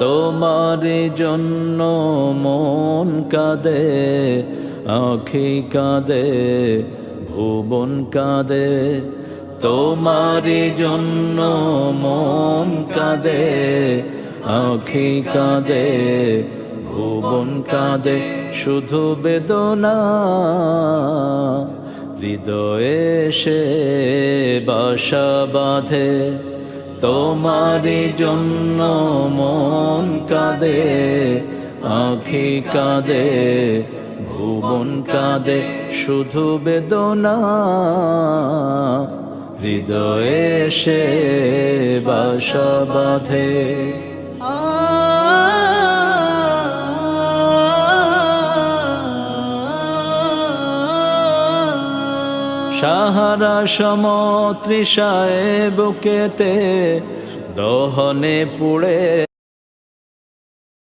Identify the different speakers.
Speaker 1: তোমার জন্য মন কাঁদে, আঁখি কাঁদে, ভুবন কাঁদে। তোমার জন্য মন কাঁদে, আঁখি কাঁদে, ভুবন কাঁদে। শুধু বেদনা হৃদয়ে সে বাসা বাঁধে। তোমার জন্য মন কাঁদে, আঁখি কাঁদে, ভুবন কাঁদে। শুধু বেদনা হৃদয়ে সে বাসা বাঁধে। সাহারা সমতৃষায় বুকেতে দহনে পুড়ে